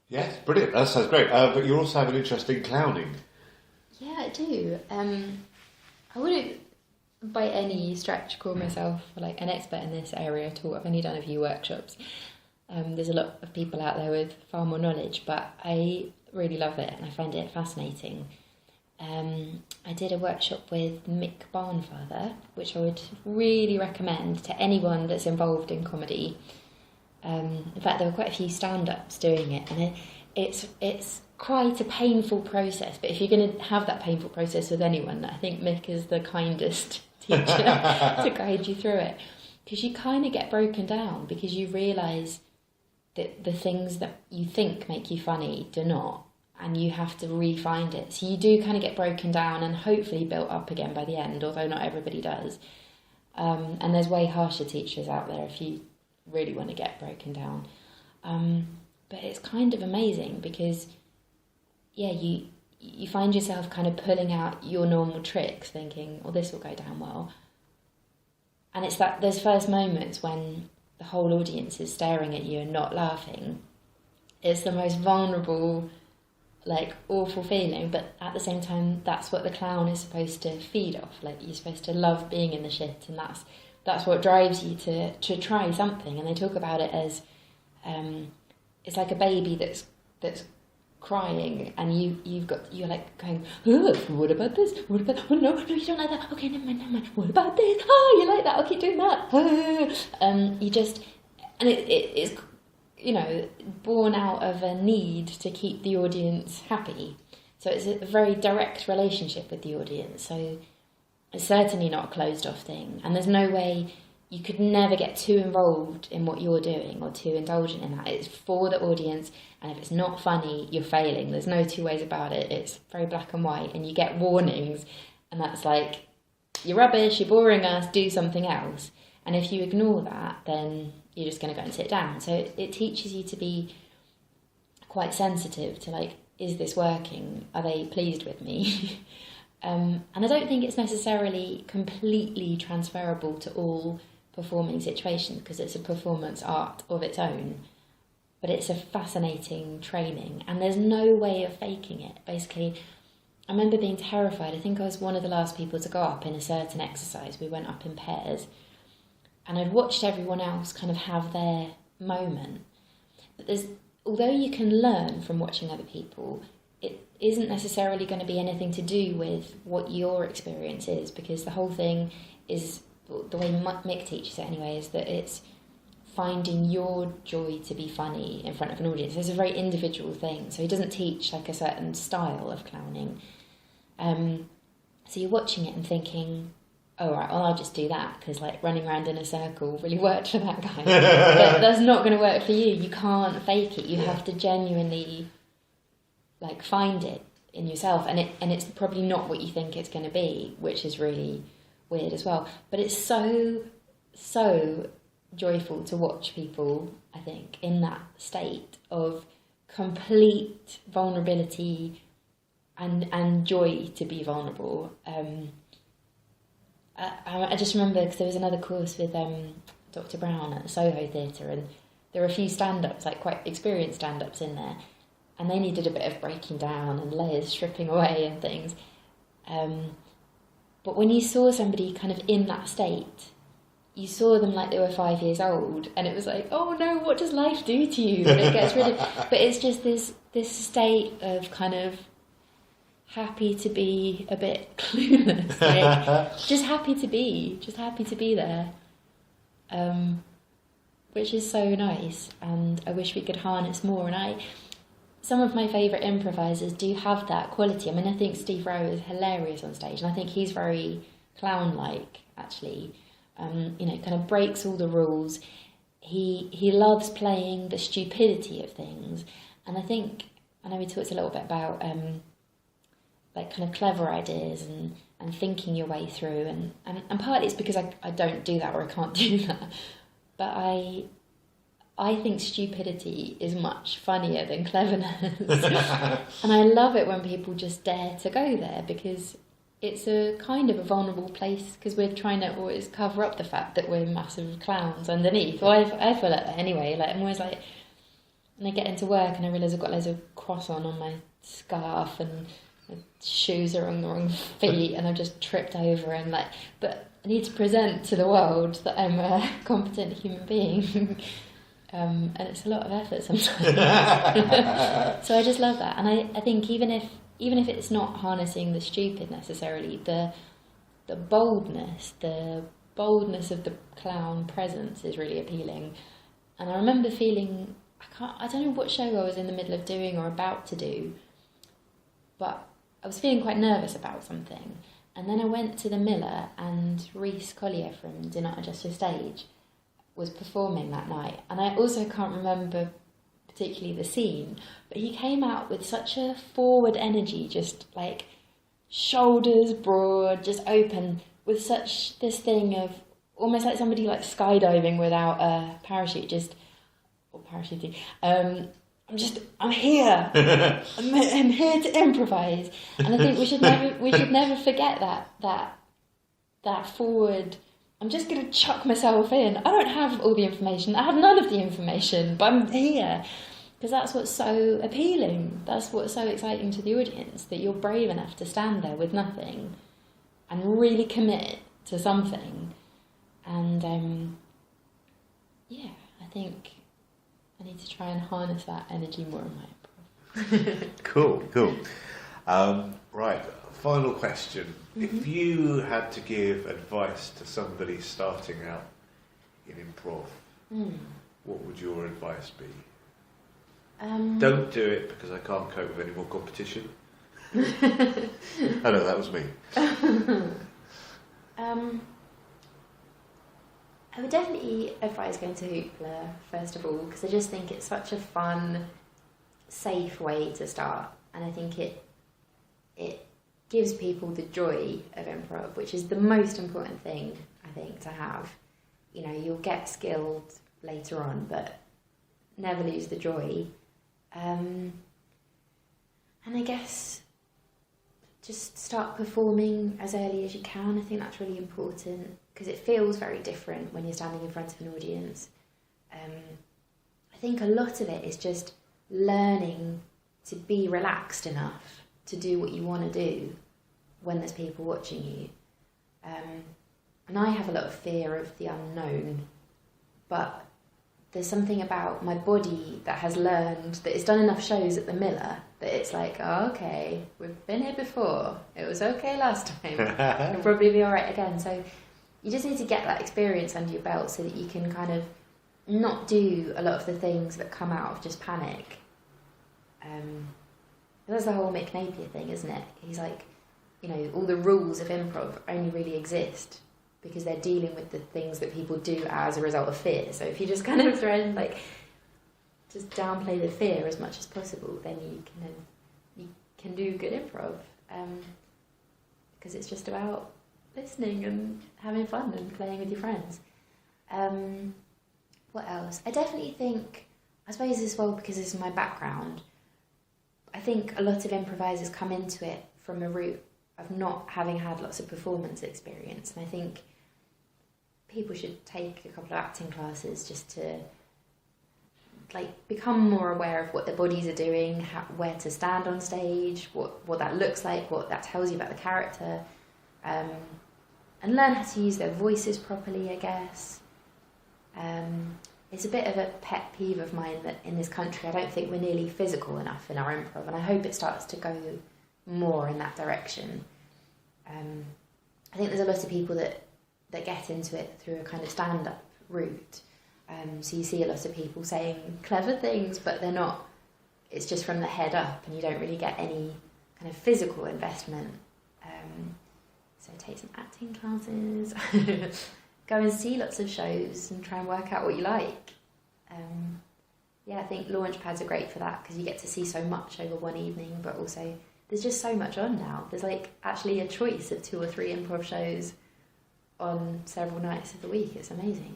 Yes, brilliant. That sounds great. But you also have an interest in clowning. Yeah, I do. I wouldn't by any stretch call myself like an expert in this area at all. I've only done a few workshops. There's a lot of people out there with far more knowledge, but I really love it and I find it fascinating. I did a workshop with Mick, Barnfather, which I would really recommend to anyone that's involved in comedy. In fact, there were quite a few stand-ups doing it, and it's quite a painful process. But if you're going to have that painful process with anyone, I think Mick is the kindest teacher to guide you through it, because you kind of get broken down, because you realise that the things that you think make you funny do not, and you have to re-find it. So you do kind of get broken down and hopefully built up again by the end, although not everybody does. And there's way harsher teachers out there if you really want to get broken down. But it's kind of amazing because, yeah, you find yourself kind of pulling out your normal tricks, thinking, oh, this will go down well. And it's that those first moments when the whole audience is staring at you and not laughing. It's the most vulnerable, like, awful feeling, but at the same time, that's what the clown is supposed to feed off. Like, you're supposed to love being in the shit, and that's what drives you to try something. And they talk about it as it's like a baby that's crying, and you're like going, oh, what about this? What about, oh no, you don't like that. Okay, never mind. What about this? Oh, you like that? I'll keep doing that. It's you know, born out of a need to keep the audience happy. So it's a very direct relationship with the audience. So it's certainly not a closed off thing. And there's no way, you could never get too involved in what you're doing or too indulgent in that. It's for the audience, and if it's not funny, you're failing. There's no two ways about it. It's very black and white, and you get warnings, and that's like, you're rubbish, you're boring us, do something else. And if you ignore that, then you're just going to go and sit down. So it teaches you to be quite sensitive to, like, is this working? Are they pleased with me? And I don't think it's necessarily completely transferable to all performing situations, because it's a performance art of its own. But it's a fascinating training, and there's no way of faking it. Basically, I remember being terrified. I think I was one of the last people to go up in a certain exercise. We went up in pairs. And I'd watched everyone else kind of have their moment. But there's although you can learn from watching other people, it isn't necessarily going to be anything to do with what your experience is, because the whole thing is, the way Mick teaches it anyway, is that it's finding your joy to be funny in front of an audience. It's a very individual thing, so he doesn't teach like a certain style of clowning. So you're watching it and thinking, oh right, well I'll just do that, because like running around in a circle really worked for that guy. But that's not going to work for you. You can't fake it. You have to genuinely like find it in yourself, and it's probably not what you think it's going to be, which is really weird as well. But it's so joyful to watch people, I think, in that state of complete vulnerability and joy to be vulnerable. I just remember, because there was another course with Dr. Brown at the Soho Theatre, and there were a few stand-ups, like quite experienced stand-ups in there, and they needed a bit of breaking down and layers stripping away and things. But when you saw somebody kind of in that state, you saw them like they were 5 years old, and it was like, oh no, what does life do to you? And it gets rid of. But it's just this state of kind of happy to be a bit clueless, like, just happy to be there, which is so nice, and I wish we could harness more. And some of my favourite improvisers do have that quality. I mean, I think Steve Rowe is hilarious on stage, and I think he's very clown-like, actually. Kind of breaks all the rules. He loves playing the stupidity of things, and I know we talked a little bit about like kind of clever ideas and thinking your way through, and partly it's because I don't do that, or I can't do that, but I think stupidity is much funnier than cleverness. And I love it when people just dare to go there, because it's a kind of a vulnerable place, because we're trying to always cover up the fact that we're massive clowns underneath. Well, I feel like that anyway. Like, I'm always like, when I get into work and I realise I've got loads of cross-on my scarf, and my shoes are on the wrong feet, and I've just tripped over, and like, but I need to present to the world that I'm a competent human being. And it's a lot of effort sometimes. So I just love that, and I think even if it's not harnessing the stupid necessarily, the boldness of the clown presence is really appealing. And I remember feeling, I don't know what show I was in the middle of doing or about to do, but I was feeling quite nervous about something. And then I went to the Miller, and Rhys Collier from Do Not Adjust Your Stage was performing that night. And I also can't remember particularly the scene, but he came out with such a forward energy, just like shoulders broad, just open, with such this thing of almost like somebody like skydiving without a parachute, or parachuting. I'm here. I'm here to improvise, and I think we should never forget that forward. I'm just going to chuck myself in. I don't have all the information. I have none of the information, but I'm here. Because that's what's so appealing. That's what's so exciting to the audience, that you're brave enough to stand there with nothing and really commit to something. And, I think I need to try and harness that energy more in my improv. Cool. Right, final question. Mm-hmm. If you had to give advice to somebody starting out in improv, what would your advice be? Don't do it because I can't cope with any more competition. I know, that was me. I would definitely advise going to Hoopla, first of all, because I just think it's such a fun, safe way to start. And I think it gives people the joy of improv, which is the most important thing, I think, to have. You know, you'll get skilled later on, but never lose the joy. And I guess just start performing as early as you can. I think that's really important, because it feels very different when you're standing in front of an audience. I think a lot of it is just learning to be relaxed enough to do what you want to do when there's people watching you. And I have a lot of fear of the unknown, but there's something about my body that has learned that it's done enough shows at the Miller that it's like, oh, okay, we've been here before. It was okay last time. It'll probably be all right again. So you just need to get that experience under your belt so that you can kind of not do a lot of the things that come out of just panic. That's the whole Mick Napier thing, isn't it? He's like, you know, all the rules of improv only really exist because they're dealing with the things that people do as a result of fear. So if you just kind of throw in, like, just downplay the fear as much as possible, then you can do good improv. Because it's just about listening and having fun and playing with your friends. What else? I definitely think, I suppose as well, because this is my background, I think a lot of improvisers come into it from a route of not having had lots of performance experience. And I think people should take a couple of acting classes just to become more aware of what their bodies are doing, where to stand on stage, what that looks like, what that tells you about the character, and learn how to use their voices properly, I guess. It's a bit of a pet peeve of mine that in this country I don't think we're nearly physical enough in our improv, and I hope it starts to go more in that direction. I think there's a lot of people that get into it through a kind of stand-up route. So you see a lot of people saying clever things, but they're not, it's just from the head up and you don't really get any kind of physical investment. So take some acting classes, go and see lots of shows and try and work out what you like. I think launch pads are great for that because you get to see so much over one evening, but also there's just so much on now. There's actually a choice of 2 or 3 improv shows on several nights of the week. It's amazing.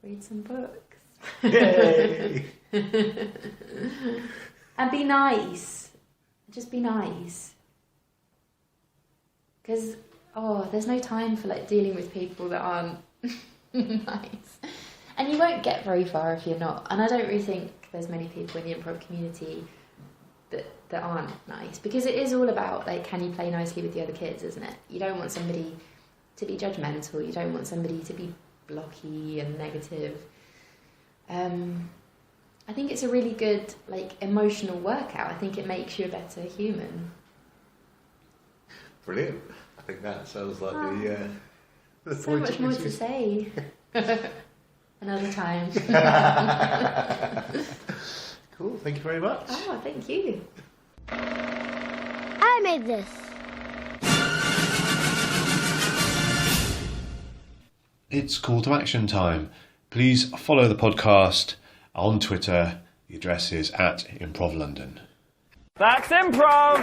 Read some books. Yay! And be nice. Just be nice. Because, there's no time for dealing with people that aren't nice. And you won't get very far if you're not. And I don't really think there's many people in the improv community that aren't nice. Because it is all about, can you play nicely with the other kids, isn't it? You don't want somebody to be judgmental. You don't want somebody to be blocky and negative. I think it's a really good emotional workout. I think it makes you a better human. Brilliant. I think that sounds like the so much more to say. Another time. Cool, thank you very much. Oh, thank you. I made this. It's call to action time. Please follow the podcast on Twitter. The address is @ImprovLondon. That's improv!